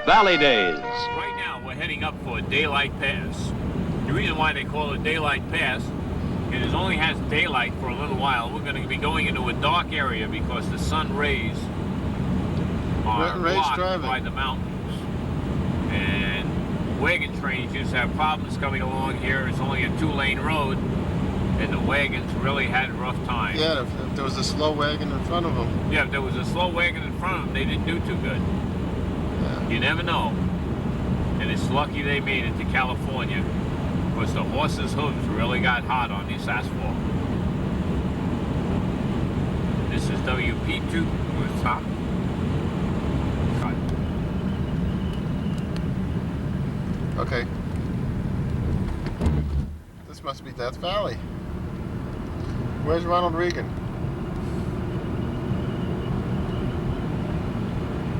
Valley Days. Right now, we're heading up for a daylight pass. The reason why they call it daylight pass is it only has daylight for a little while. We're going to be going into a dark area because the sun rays are blocked by the mountains. And wagon trains used to have problems coming along here. It's only a 2-lane road, and the wagons really had a rough time. Yeah, if there was a slow wagon in front of them. Yeah, if there was a slow wagon in front of them, they didn't do too good. Yeah. You never know. And it's lucky they made it to California because the horses' hooves really got hot on this asphalt. This is WP2 with top. Okay. This must be Death Valley. Where's Ronald Reagan?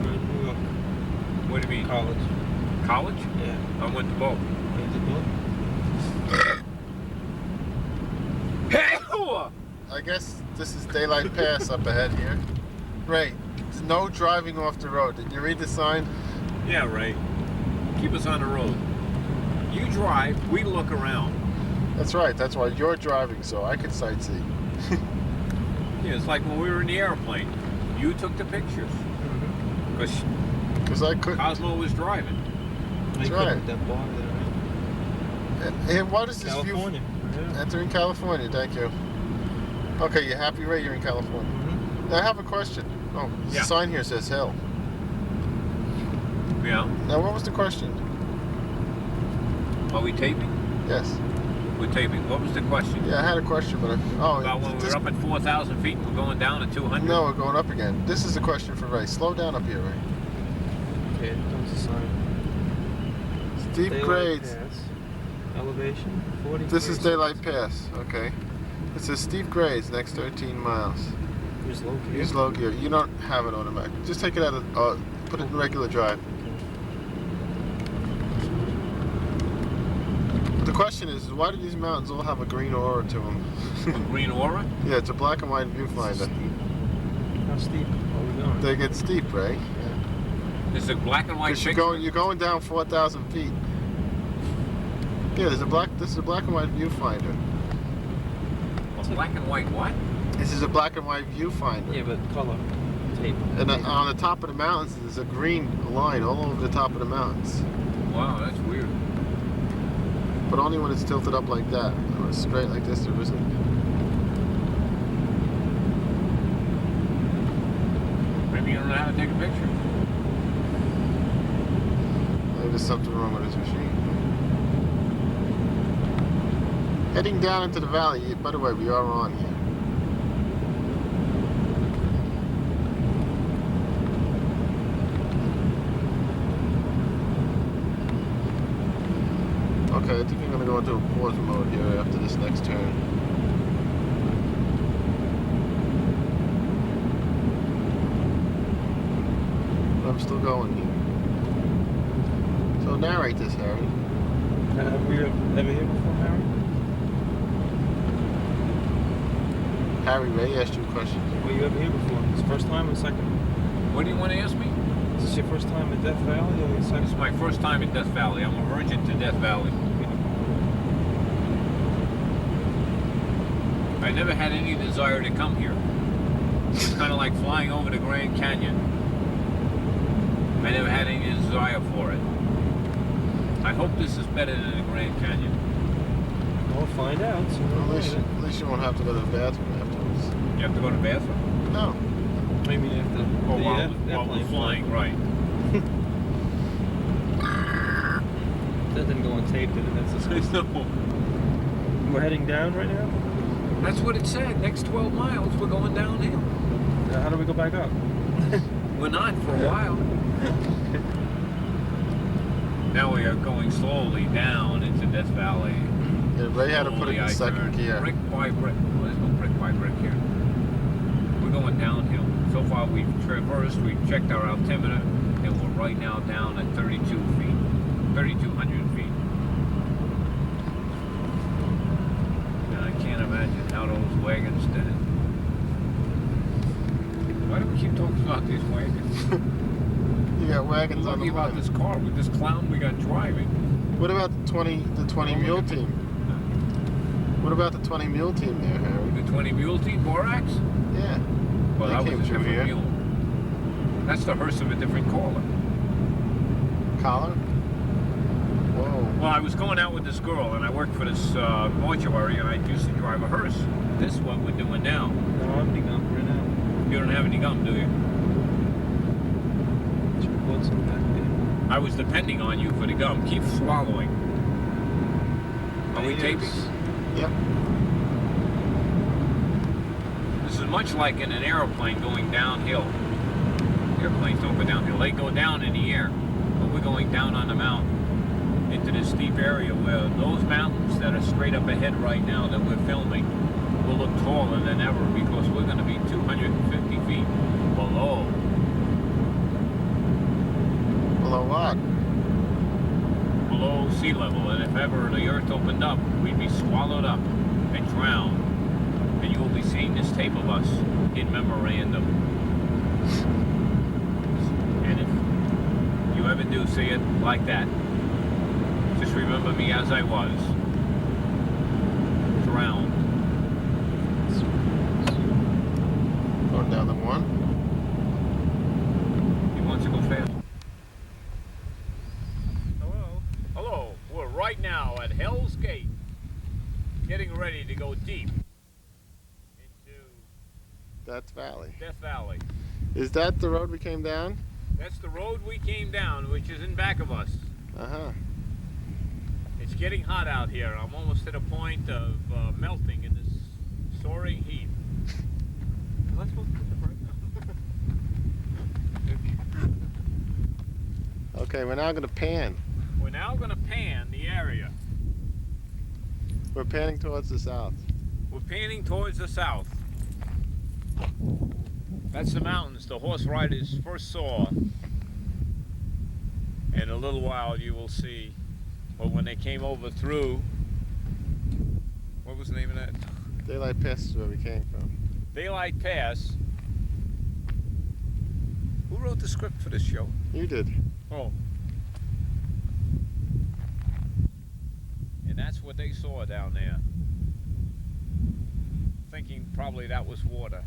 New York. What do you mean? College. College? Yeah. I went to both. Went to both? I guess this is Daylight Pass up ahead here. Ray, there's no driving off the road. Did you read the sign? Yeah, right. Keep us on the road. You drive, we look around. That's right. That's why you're driving, so I can sightsee. Yeah, it's like when we were in the airplane. You took the pictures. Because I couldn't. Cosmo was driving. That's right. That bar there, right? And what is this California. view? Yeah. Entering California, thank you. Okay, you happy, Ray? You're in California. Mm-hmm. Now, I have a question. Oh, Yeah. the sign here says hill. Yeah. Now, what was the question? Are we taping? Yes. We're taping. What was the question? Yeah, I had a question, but About when we're up at 4,000 feet and we're going down at 200? No, we're going up again. This is the question for Ray. Slow down up here, Ray. Okay, here comes the sign. Steep Daylight grades. Pass. Elevation 40. This is Daylight Pass. Okay. It says steep grades next 13 miles. Use low gear. Use low gear. You don't have it automatic. Just take it out of. Put it in regular drive. The question is, why do these mountains all have a green aura to them? A green aura? Yeah, it's a black and white viewfinder. How steep are we going? They get steep, right? Yeah. It's a black and white Because picture. you're going down 4,000 feet. Yeah, this is a black and white viewfinder. A black and white what? This is a black and white viewfinder. Yeah, but color. Tape. And on the top of the mountains, there's a green line all over the top of the mountains. Wow, that's weird. But only when it's tilted up like that. When it's straight like this, there isn't. Maybe you don't know how to take a picture. Maybe there's something wrong with this machine. Heading down into the valley. By the way, we are on here. Okay, I think I'm going to go into a pause mode here after this next turn. But I'm still going here. So narrate this, Harry. Have we ever here before, Harry? Harry, Ray asked you a question. Were you ever here before? It's the first time or second? What do you want to ask me? Is this your first time at Death Valley or your second? This is my first time in Death Valley. I'm a virgin to Death Valley. I never had any desire to come here. It's kind of like flying over the Grand Canyon. I never had any desire for it. I hope this is better than the Grand Canyon. We'll find out. So At least you won't have to go to the bathroom afterwards. You have to go to the bathroom? No. Maybe after While we're flying, right. That didn't go on tape, did it? That's disgusting. We're heading down right now? That's what it said. Next 12 miles, we're going downhill. How do we go back up? We're not for a while. Now we are going slowly down into Death Valley. Yeah, Ray had to put it in second gear. Brick by brick. Well, there's no brick by brick here. We're going downhill. So far we've traversed, we've checked our altimeter, and we're right now down at 32 feet. 3,200 feet. And I can't imagine how those wagons did it. Why do we keep talking about these wagons? You got wagons We're on lucky the about line. this car with this clown we got driving. What about the 20 mule team? What about the 20 mule team there, Harry? The 20 mule team Borax? Yeah. Well, They that came was a through different here. mule. That's the hearse of a different caller. Collar? Whoa. Well, I was going out with this girl, and I worked for this mortuary, and I used to drive a hearse. This is what we're doing now. No, I don't have any gum right now. You don't have any gum, do you? Should put some back there. I was depending on you for the gum. Keep swallowing. Are we taping? Yep. This is much like in an airplane going downhill. Airplanes don't go downhill. They go down in the air. But we're going down on the mountain into this steep area where those mountains that are straight up ahead right now that we're filming will look taller than ever because we're going to be 250 feet below. Below what? Below sea level, and if ever the earth opened up, we'd be swallowed up and drowned. And you will be seeing this tape of us in memorandum. And if you ever do see it like that, just remember me as I was, drowned. Going down the one. He wants to go fast. Hello? Hello. We're right now at Hell's Gate, getting ready to go deep into Death Valley. Death Valley. Is that the road we came down? That's the road we came down, which is in back of us. Uh-huh. It's getting hot out here. I'm almost to the point of melting in this soaring heat. Let's go put the brake on. Okay, we're now going to pan. We're now going to pan the area. We're panning towards the south. We're panning towards the south. That's the mountains the horse riders first saw. In a little while you will see, well, when they came over through, what was the name of that? Daylight Pass is where we came from. Daylight Pass. Who wrote the script for this show? You did. Oh. And that's what they saw down there. Thinking probably that was water.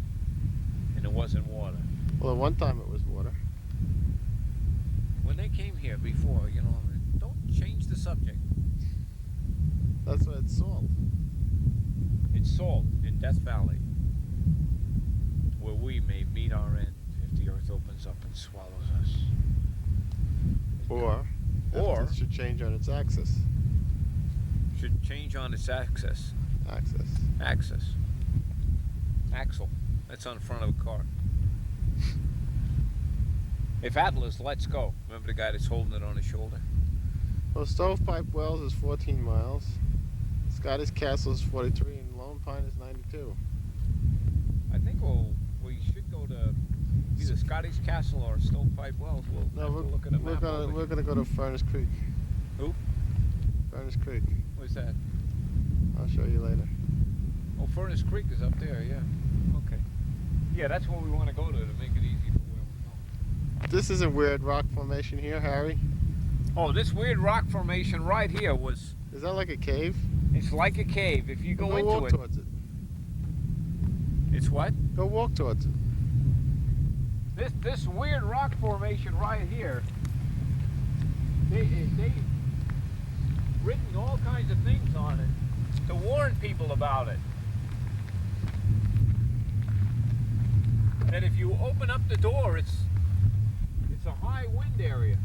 And it wasn't water. Well, at one time it was water. When they came here before, you know, don't change the subject. That's why it's salt. It's salt in Death Valley, where we may meet our end if the earth opens up and swallows us. Or it should change on its axis. Should change on its axis. Axis. Axle. That's on the front of a car. If Atlas, let's go. Remember the guy that's holding it on his shoulder? Well, Stovepipe Wells is 14 miles. Scottish Castle is 43, and Lone Pine is 92. I think we should go to either Scottish Castle or Stovepipe Wells. We'll have to look at a map. We're gonna go to Furnace Creek. Who? Furnace Creek. Where's that? I'll show you later. Oh, Furnace Creek is up there, yeah. Okay. Yeah, that's where we want to go to make it easy for where we're going. This is a weird rock formation here, Harry. Oh, this weird rock formation right here was... Is that like a cave? It's like a cave. If you go Go into walk it... towards it. It's what? Go walk towards it. This weird rock formation right here, they written all kinds of things on it to warn people about it. That if you open up the door, it's a high wind area.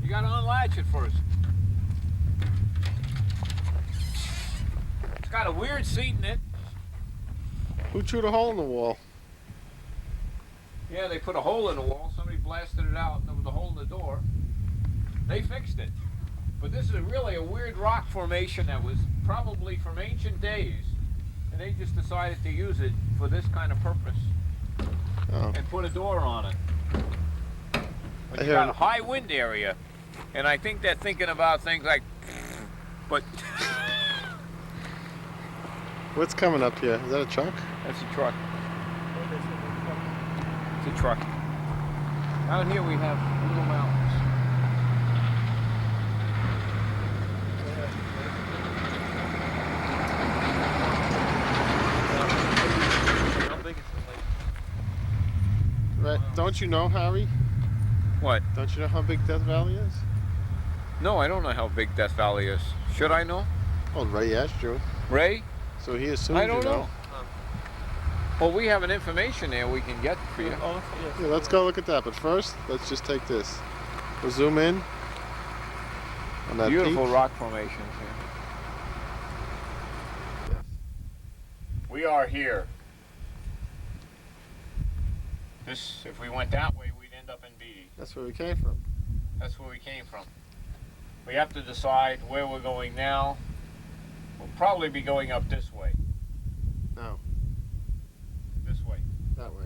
You gotta unlatch it first. It's got a weird seat in it. Who chewed a hole in the wall? Yeah, they put a hole in the wall. Somebody blasted it out, and there was a hole in the door. They fixed it. But this is really a weird rock formation that was probably from ancient days, and they just decided to use it for this kind of purpose Oh. and put a door on it. But I you hear got a it. high wind area, and I think they're thinking about things like, but What's coming up here? Is that a truck? that's a truck. It's a truck. Out here we have little mountains. How big is the lake? Right. Don't you know, Harry? What? Don't you know how big Death Valley is? No, I don't know how big Death Valley is. Should I know? Well, Ray asked you, Ray? so he assumes I don't you know. Well, we have an information there we can get for you. Oh, yes. Yeah, let's go look at that. But first, let's just take this. We'll zoom in on that Beautiful peak. rock formations here. Yes. We are here. This, if we went that way, we'd end up in Beatty. That's where we came from. That's where we came from. We have to decide where we're going now. We'll probably be going up this way. No, This way. that way.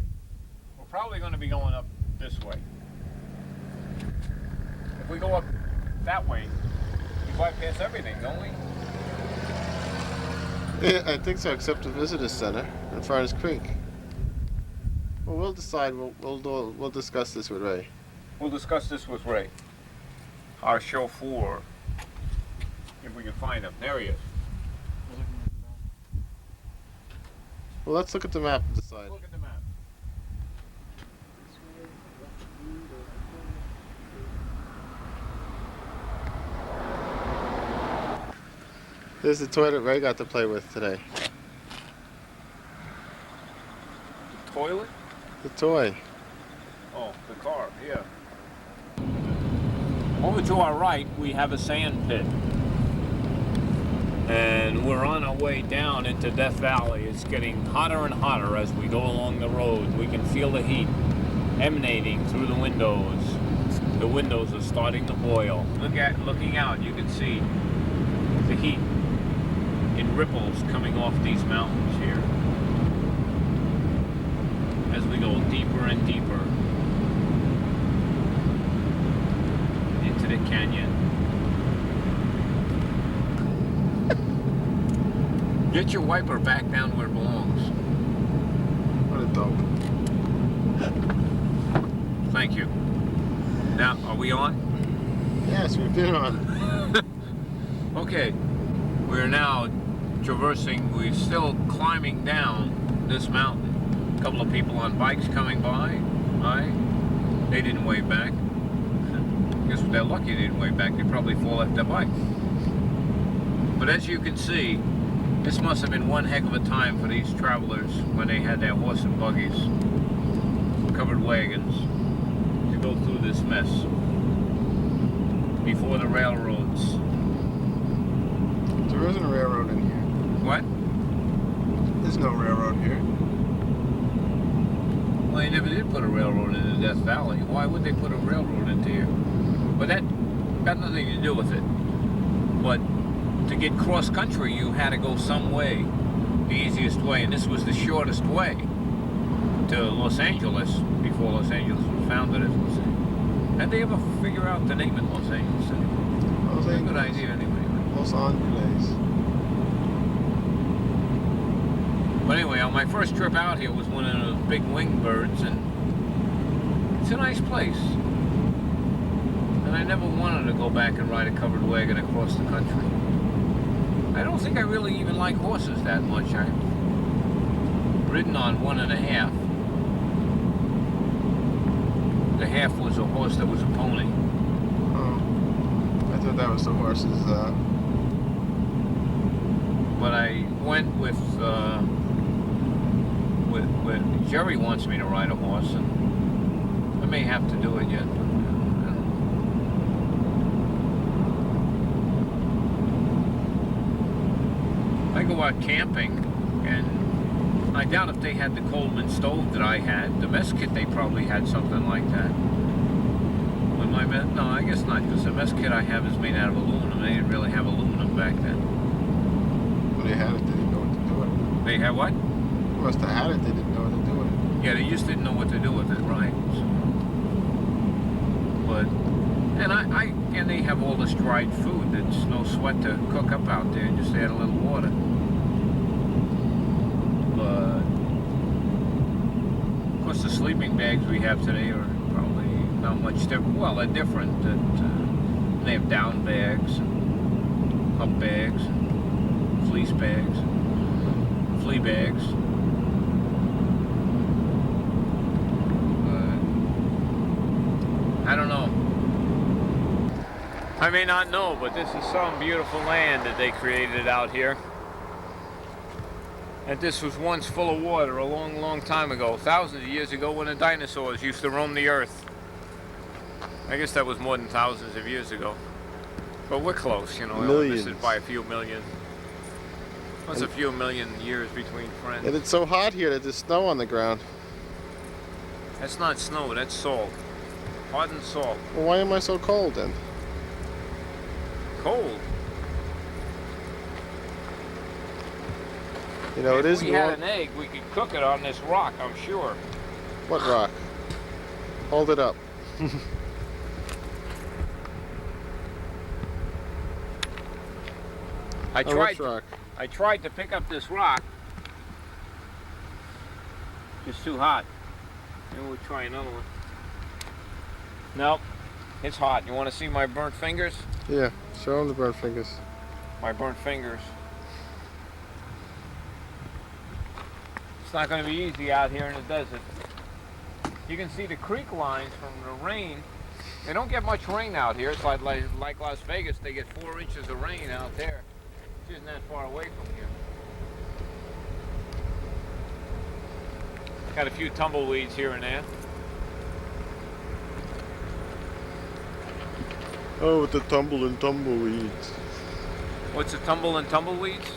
We're probably going to be going up this way. If we go up that way, we bypass everything, don't we? Yeah, I think so, except the visitor center in Furnace Creek. Well, we'll decide. We'll discuss this with Ray. We'll discuss this with Ray. Our chauffeur. If we can find him. There he is. Well, let's look at the map and decide. Look at the map. Here's the toy that Ray got to play with today. Toilet? The toy. Oh, the car, yeah. Over to our right, we have a sand pit. And we're on our way down into Death Valley. It's getting hotter and hotter as we go along the road. We can feel the heat emanating through the windows. The windows are starting to boil. Looking out, you can see the heat in ripples coming off these mountains here. As we go deeper and deeper into the canyon. Get your wiper back down where it belongs. What a dope. Thank you. Now, are we on? Yes, we've been on. Okay. We're now traversing, we're still climbing down this mountain. A couple of people on bikes coming by. They didn't wave back. I guess they're lucky they didn't wave back. They probably fall off their bike. But as you can see, this must have been one heck of a time for these travelers when they had their horse and buggies, covered wagons, to go through this mess before the railroads. There isn't a railroad in here. What? There's no railroad here. Well, they never did put a railroad into Death Valley. Why would they put a railroad into here? But that got nothing to do with it. But to get cross-country, you had to go some way, the easiest way, and this was the shortest way to Los Angeles before Los Angeles was founded as Los Angeles. How'd they ever figure out the name of Los Angeles anyway? Los Good Angeles. idea anyway. Los Angeles. But anyway, on my first trip out here was one of those big wing birds, and it's a nice place. And I never wanted to go back and ride a covered wagon across the country. I don't think I really even like horses that much. I've ridden on 1.5. The half was a horse that was a pony. Oh, I thought that was the horse's. But I went with Jerry wants me to ride a horse, and I may have to do it yet. I go out camping, and I doubt if they had the Coleman stove that I had. The mess kit, they probably had something like that. No, I guess not, because the mess kit I have is made out of aluminum. They didn't really have aluminum back then. When they had it, they didn't know what to do with it. They had what? They must have had it, they didn't know what to do with it. Yeah, they just didn't know what to do with it, right? So, but, and they have all this dried food. It's no sweat to cook up out there. Just add a little water. But, of course, the sleeping bags we have today are probably Not much different. Well, they're different. They have down bags, and up bags, and fleece bags, and flea bags. I don't know. I may not know, but this is some beautiful land that they created out here. And this was once full of water a long, long time ago, thousands of years ago, when the dinosaurs used to roam the earth. I guess that was more than thousands of years ago. But we're close, you know. Millions. This is by a few million. What's a few million years between friends? And it's so hot here that there's snow on the ground. That's not snow, that's salt. Hardened salt. Well, why am I so cold then? Cold. You know, it is If we warm. had an egg, we could cook it on this rock, I'm sure. What rock? Hold it up. I Oh, which rock? tried to pick up this rock. It's too hot. Maybe we'll try another one. Nope. It's hot. You want to see my burnt fingers? Yeah, show them the burnt fingers. My burnt fingers. It's not going to be easy out here in the desert. You can see the creek lines from the rain. They don't get much rain out here. It's like Las Vegas. They get 4 inches of rain out there. Which isn't that far away from here. Got a few tumbleweeds here and there. Oh, with the tumble and tumbleweeds. What's a tumble and tumbleweeds?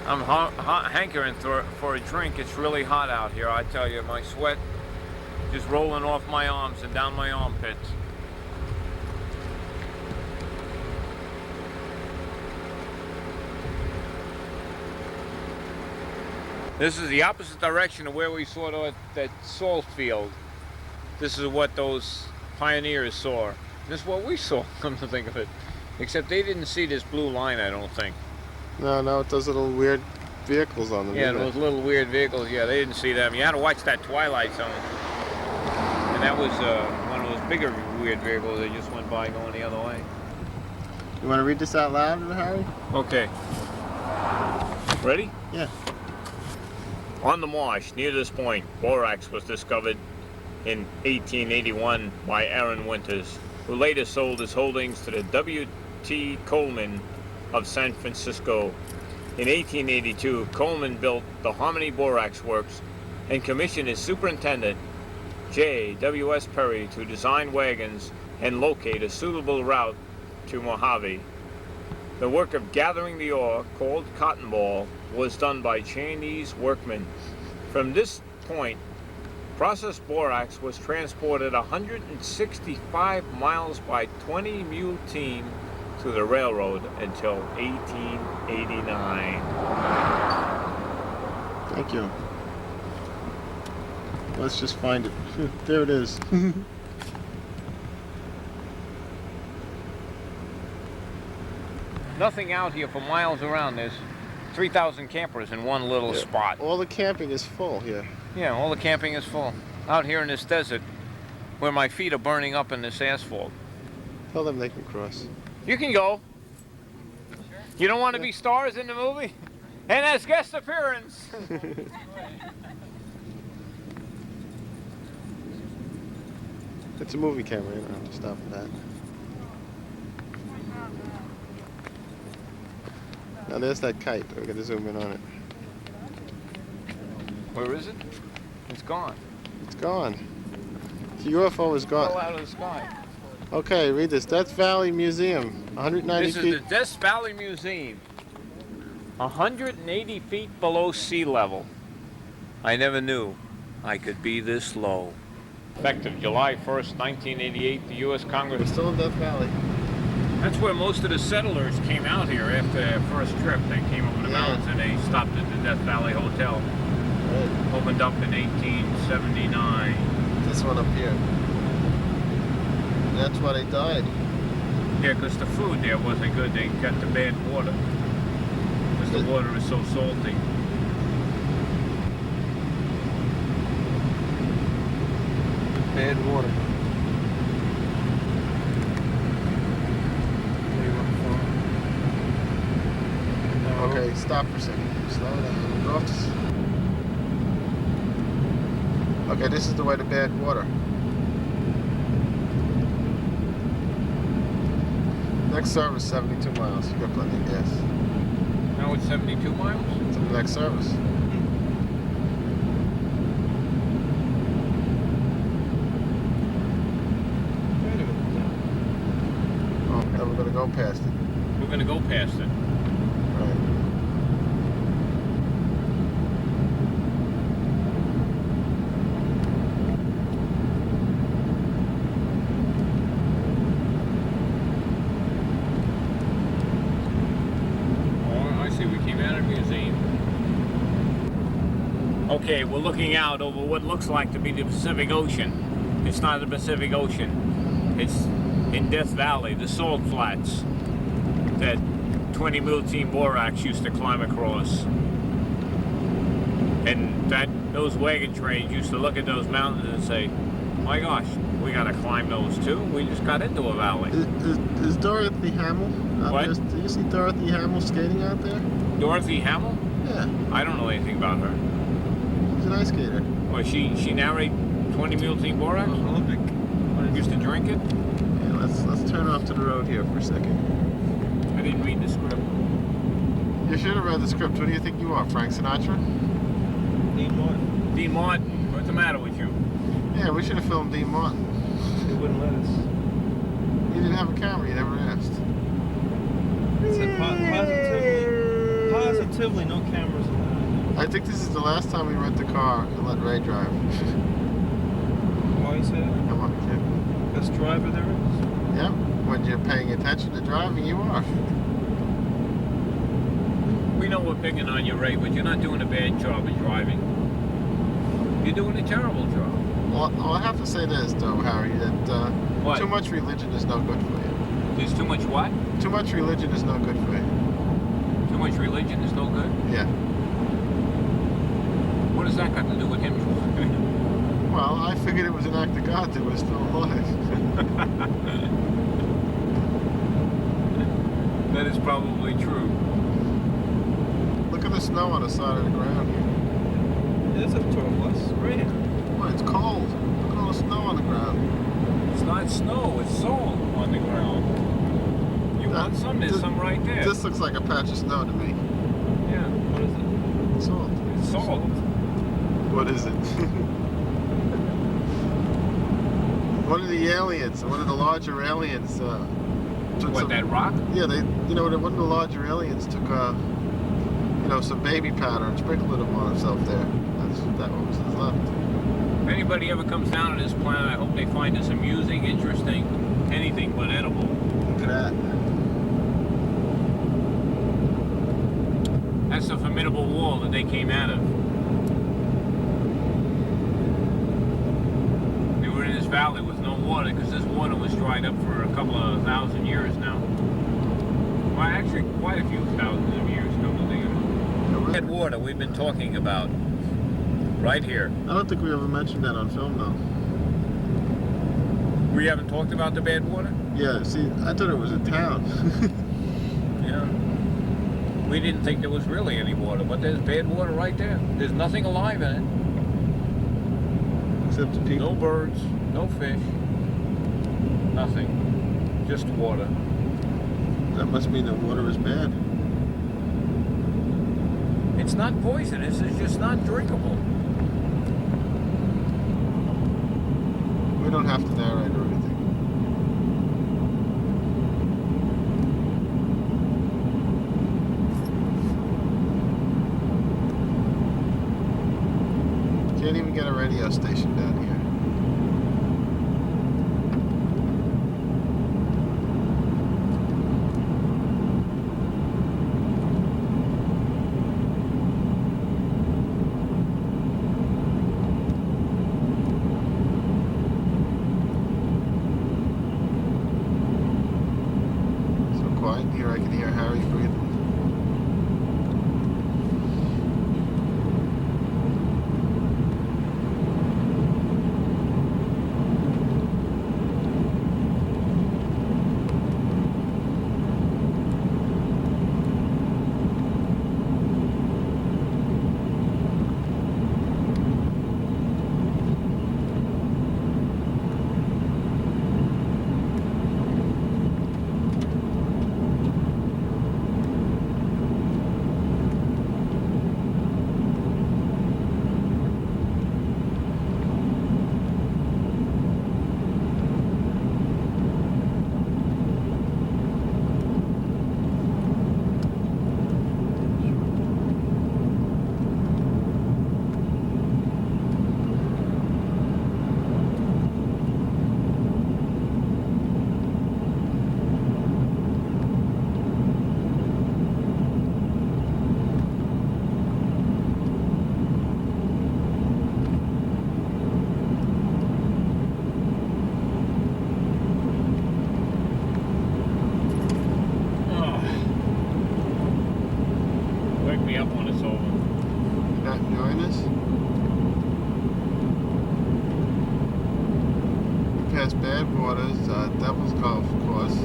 I'm hankering for a drink. It's really hot out here. I tell you, my sweat just rolling off my arms and down my armpits. This is the opposite direction of where we saw that salt field. This is what those pioneers saw. This is what we saw, come to think of it. Except they didn't see this blue line, I don't think. No, it does little weird vehicles on them. Yeah, didn't those little weird vehicles, yeah, they didn't see them. You had to watch that Twilight Zone. And that was one of those bigger weird vehicles that just went by going the other way. it? You want to read this out loud, Harry? Okay. Ready? Yeah. On the marsh, near this point, borax was discovered in 1881 by Aaron Winters, who later sold his holdings to the W.T. Coleman of San Francisco. In 1882, Coleman built the Harmony Borax Works and commissioned his superintendent, J. W.S. Perry, to design wagons and locate a suitable route to Mojave. The work of gathering the ore, called cotton ball, was done by Chinese workmen. From this point, processed borax was transported 165 miles by 20 mule team to the railroad until 1889. Thank you. Let's just find it. There it is. Nothing out here for miles around. There's 3,000 campers in one little spot. All the camping is full here. Yeah, all the camping is full. Out here in this desert, where my feet are burning up in this asphalt. Tell them they can cross. You can go. You don't want to be stars in the movie? And as guest appearance. It's a movie camera, you don't have to stop at that. Now there's that kite. We're going to zoom in on it. Where is it? It's gone. It's gone. The UFO is It fell gone. out of the sky. Okay, read this. Death Valley Museum, 190 This is feet. the Death Valley Museum. 180 feet below sea level. I never knew I could be this low. Effective July 1st, 1988, the U.S. We're Congress. still in Death Valley. That's where most of the settlers came out here after their first trip. They came over the mountains and they stopped at the Death Valley Hotel. Right. Opened up in 1879. This one up here. And that's why they died. Yeah, because the food there wasn't good. They got the bad water. Because the water is so salty. Bad water. Okay, stop for a second. Slow down. Go off this. Okay, this is the way to bad water. Next service, 72 miles. You got plenty of gas. Now it's 72 miles? To the next service. Wait a minute. Oh, then we're gonna go past it. We're going to go past it. Right. Oh, I see. We came out of the museum. Okay, we're looking out over what looks like to be the Pacific Ocean. It's not the Pacific Ocean. It's in Death Valley, the salt flats that 20 Mule Team Borax used to climb across. And those wagon trains used to look at those mountains and say, my gosh, we gotta climb those too. We just got into a valley. Is Dorothy Hamill out What? there? Do you see Dorothy Hamill skating out there? Dorothy Hamill? Yeah, I don't know anything about her. she's an ice skater. Well, she narrate 20 Mule Team Borax? Olympic. Used to drink it? Yeah, let's turn off to the road here for a second. I didn't read the script. You should have read the script. What do you think you are, Frank Sinatra? Dean Martin. Dean Martin, what's the matter with you? Yeah, we should have filmed Dean Martin. He wouldn't let us. You didn't have a camera. You never asked. It said positively no cameras allowed. I think this is the last time we rent the car and let Ray drive. Why you say that? Come on, kid. Best driver there is. Yep. When you're paying attention to driving, you are. We know we're picking on you, Ray, but you're not doing a bad job of driving. You're doing a terrible job. Well, I have to say this, though, Harry, that What? too much religion is no good for you. There's too much what? Too much religion is no good for you. Too much religion is no good? Yeah. What does that got to do with him driving? Well, I figured it was an act of God that was still alive. That is probably true. Look at the snow on the side of the ground here. It is up to us. Right here. Well, it's cold. Look at all the snow on the ground. It's not snow, it's salt on the ground. You want some? There's some right there. This looks like a patch of snow to me. Yeah. What is it? Salt. It's salt. What is it? One of the aliens, one of the larger aliens, took What, some, that rock? Yeah, one of the larger aliens took, some baby powder and sprinkled it on himself there. That one was his left. If anybody ever comes down to this planet, I hope they find this amusing, interesting, anything but edible. Look at that. That's the formidable wall that they came out of. They were in this valley with no water because this water was dried up for a couple of thousand years now. Well, actually, quite a few thousands of years, come to think of it. That water we've been talking about, right here. I don't think we ever mentioned that on film, though. We haven't talked about the bad water? Yeah, see, I thought it was a town. Yeah. We didn't think there was really any water, but there's bad water right there. There's nothing alive in it. Except the people. No birds, no fish, nothing. Just water. That must mean the water is bad. It's not poisonous, it's just not drinkable. We don't have to narrate or anything. Can't even get a radio station down here. So quiet here, I can hear Harry breathing. past Bad Waters, Devil's Golf Course.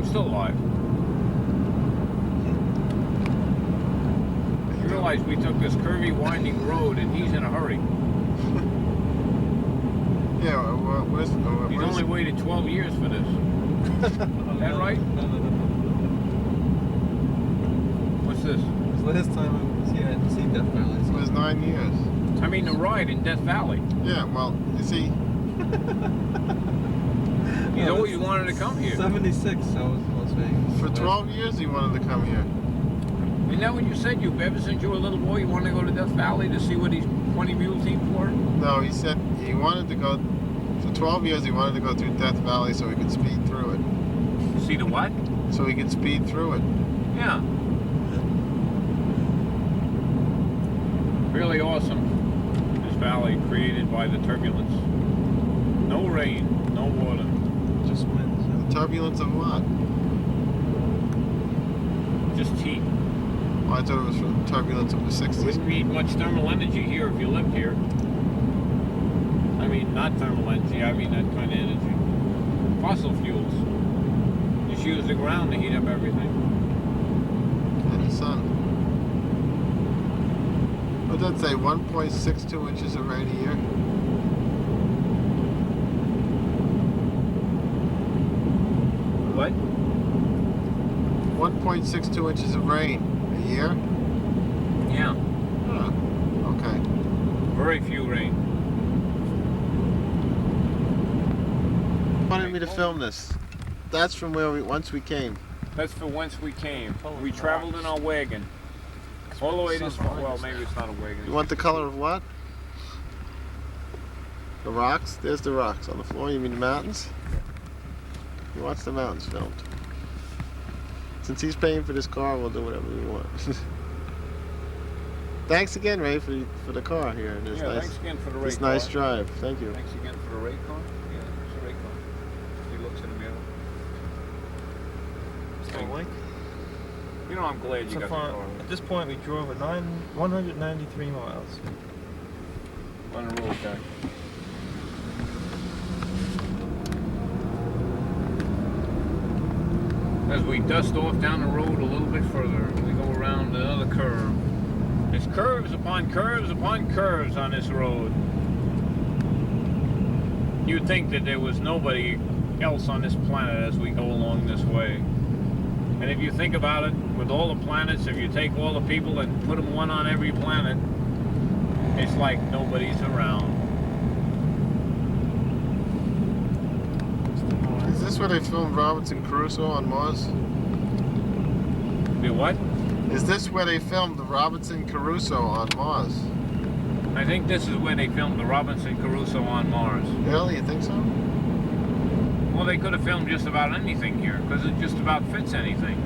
Still alive. You realize we took this curvy, winding road, and he's in a hurry. Yeah, He's only waited 12 years for this. Is that right? What's this? Last time I was here, I didn't see Death Valley. It was 9 years. I mean, the ride in Death Valley. Yeah, well, you see, He's always wanted to come here. 76, I was in Las Vegas. for 12 years he wanted to come here. Isn't that what you said? You ever since you were a little boy, you wanted to go to Death Valley to see what he's 20 mule team for? No, he said he wanted to go, for 12 years he wanted to go through Death Valley so he could speed through it. See the what? So he could speed through it. Yeah. Really awesome. This valley created by the turbulence. No rain, no water. Just winds. Turbulence of what? Just heat. Well, I thought it was from turbulence of the 60s. Wouldn't need much thermal energy here if you lived here. I mean, not thermal energy, I mean that kind of energy. Fossil fuels. Just use the ground to heat up everything. And the sun. What did that say? 1.62 inches of rain a year? What? 1.62 inches of rain a year? Yeah. Huh. Okay. Very few rain. Wanted me to film this. That's from where once we came. That's for whence we came. Holy We traveled in our wagon. All the way this far. Sunrise. Well, maybe it's not a wagon. You want the color of what? The rocks? There's the rocks on the floor. You mean the mountains? He wants the mountains filmed. Since he's paying for this car, we'll do whatever we want. Thanks again, Ray, for the car here. And this Yeah, nice, thanks again for the rate this car. nice drive. Thank you. Thanks again for the rate car. Yeah, it's a rate car. He looks in the mirror. Still awake? You know, I'm glad you So got far, the car at this point, we drove 193 miles. on the road, guy. As we dust off down the road a little bit further, we go around another curve. There's curves upon curves upon curves on this road. You'd think that there was nobody else on this planet as we go along this way. And if you think about it, with all the planets, if you take all the people and put them one on every planet, it's like nobody's around. Is this where they filmed Robinson Crusoe on Mars? The what? Is this where they filmed the Robinson Crusoe on Mars? I think this is where they filmed the Robinson Crusoe on Mars. Really? You think so? Well, they could have filmed just about anything here, because it just about fits anything.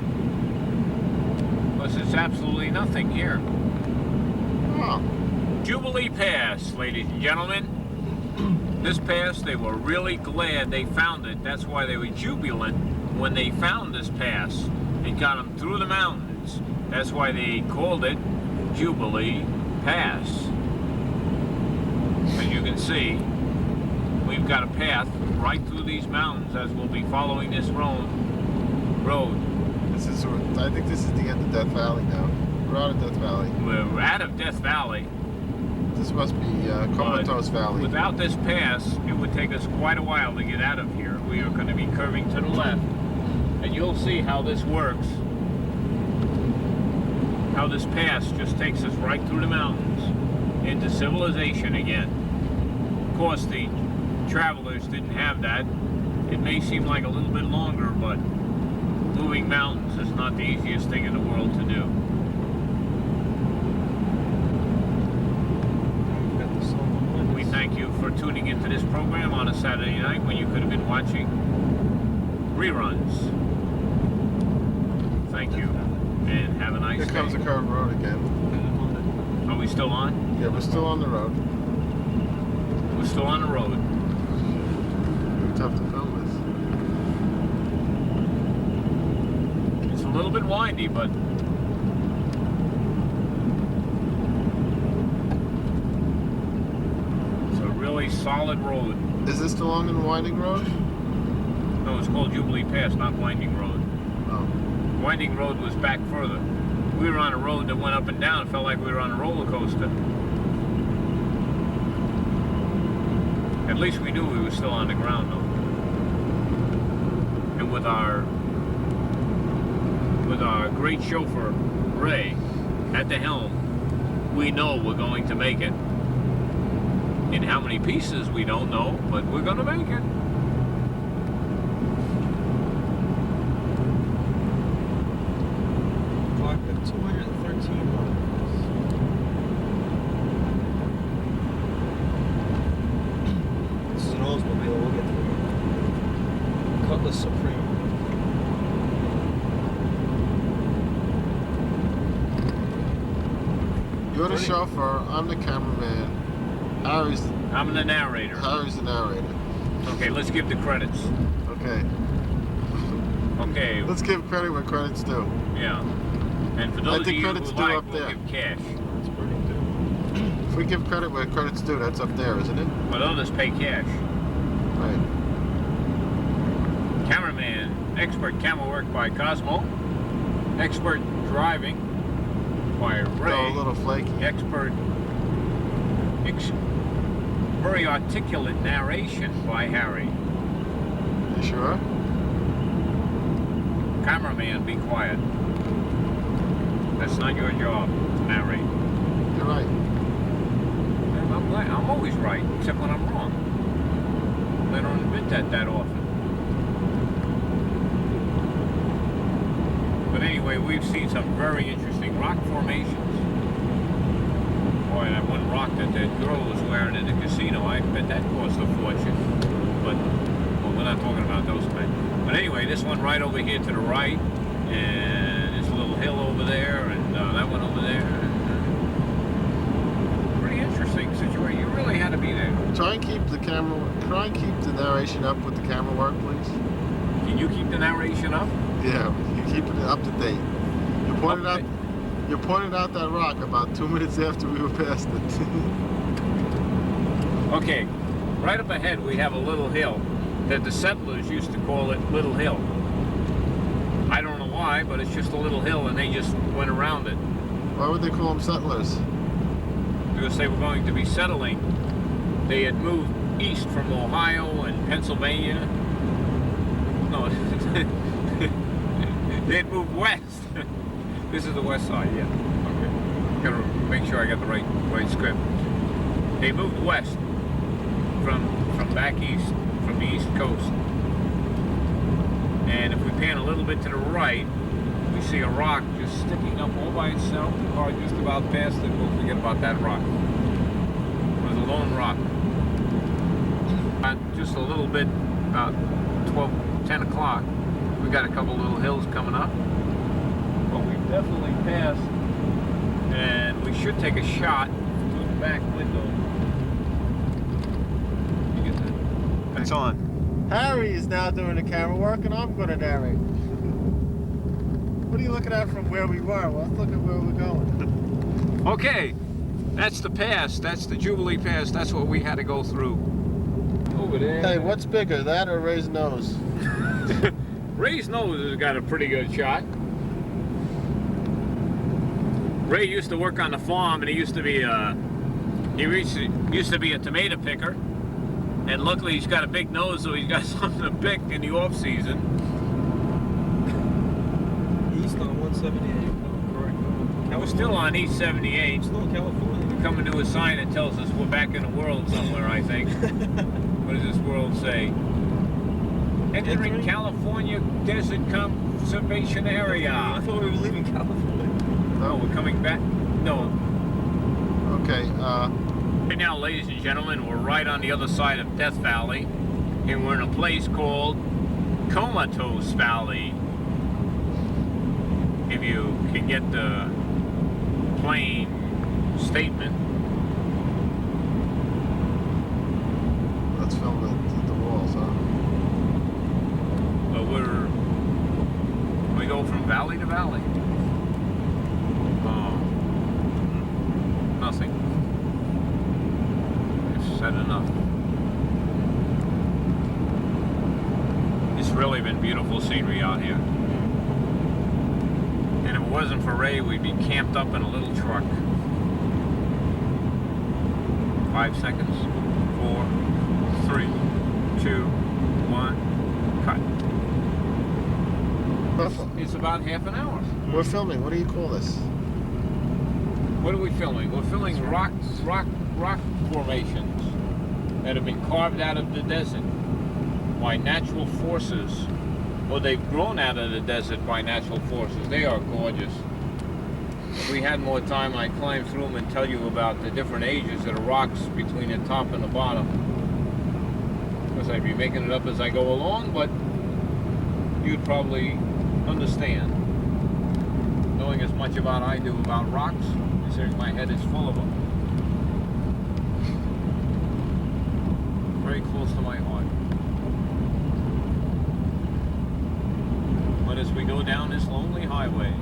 Because it's absolutely nothing here. Oh. Jubilee Pass, ladies and gentlemen. This pass, they were really glad they found it. That's why they were jubilant when they found this pass. It got them through the mountains. That's why they called it Jubilee Pass. As you can see, we've got a path right through these mountains as we'll be following this road. This is, I think this is the end of Death Valley now. We're out of Death Valley. We're out of Death Valley. This must be Comatose Valley. Without this pass, it would take us quite a while to get out of here. We are going to be curving to the left, and you'll see how this works. how this pass just takes us right through the mountains into civilization again. Of course, the travelers didn't have that. It may seem like a little bit longer, but moving mountains is not the easiest thing in the world to do. We thank you for tuning into this program on a Saturday night when you could have been watching reruns. Thank you, and have a nice day. Here comes the curved road again. Are we still on? Yeah, we're still on the road. We're still on the road. Tough to film this. It's a little bit windy, but it's a really solid road. Is this the long and winding road? No, it's called Jubilee Pass, not Winding Road. Oh. Winding Road was back further. We were on a road that went up and down. It felt like we were on a roller coaster. At least we knew we were still on the ground, though. And with our great chauffeur, Ray, at the helm, we know we're going to make it. In how many pieces, we don't know, but we're going to make it. Clock at 213 miles. This is an Oldsmobile, we'll get through it. Cutlass Supreme. You're the chauffeur, I'm the cameraman. I'm the narrator. Harry's the narrator. Okay, let's give the credits. Okay. Okay. Let's give credit where credit's due. Yeah. And for those of think you who credit's due like, up we'll there. give cash. That's pretty good. If we give credit where credit's due, that's up there, isn't it? But others pay cash. Right. Cameraman, expert camera work by Cosmo. Expert driving by Ray. Go a little flaky. Expert, very articulate narration by Harry. You sure? Cameraman, be quiet. That's not your job to narrate. You're right. I'm always right, except when I'm wrong. I don't admit that often. But anyway, we've seen some very interesting rock formations. Boy, that one rock that girl was wearing in the casino, I bet that cost a fortune. But, well, we're not talking about those things. But anyway, this one right over here to the right, and this little hill over there, and that one over there. Pretty interesting situation. You really had to be there. Try and keep the narration up with the camera work, please. Can you keep the narration up? Yeah, you keep it up to date. You pointed out that rock about 2 minutes after we were past it. Okay, right up ahead we have a little hill that the settlers used to call it Little Hill. I don't know why, but it's just a little hill and they just went around it. Why would they call them settlers? Because they were going to be settling. They had moved east from Ohio and Pennsylvania. No, they had moved west. This is the west side, yeah. Okay. Gotta make sure I got the right script. They moved west from back east, from the east coast. And if we pan a little bit to the right, we see a rock just sticking up all by itself. The car just about passed it. We'll forget about that rock. It was a lone rock. Just a little bit, about 10 o'clock, we got a couple little hills coming up. But we've definitely passed, and we should take a shot through the back window. You get that? It's on. Harry is now doing the camera work, and I'm going to narrate. What are you looking at from where we were? Well, let's look at where we're going. Okay, that's the pass. That's the Jubilee Pass. That's what we had to go through. Over there. Hey, what's bigger, that or Ray's nose? Ray's nose has got a pretty good shot. Ray used to work on the farm, and he used to be a tomato picker. And luckily, he's got a big nose, so he's got something to pick in the off season. East on 178. Correct. We're still on East 78. Still in California. Coming to a sign that tells us we're back in the world somewhere, I think. What does this world say? Entering California Desert Conservation Area. I thought we were leaving California. No, we're coming back. No. Okay, Right now, ladies and gentlemen, we're right on the other side of Death Valley. And we're in a place called Comatose Valley. If you can get the plain statement. let's film the walls, huh? But we go from valley to valley. Nothing. It's said enough. It's really been beautiful scenery out here. And if it wasn't for Ray, we'd be camped up in a little truck. 5 seconds. 4, 3, 2, 1, cut. It's about half an hour. We're filming. What do you call this? What are we filming? We're filming rock formations that have been carved out of the desert by natural forces, or they've grown out of the desert by natural forces. They are gorgeous. If we had more time, I'd climb through them and tell you about the different ages of the rocks between the top and the bottom. Of course, I'd be making it up as I go along, but you'd probably understand. Knowing as much about I do about rocks, considering my head is full of them. Very close to my heart. But as we go down this lonely highway,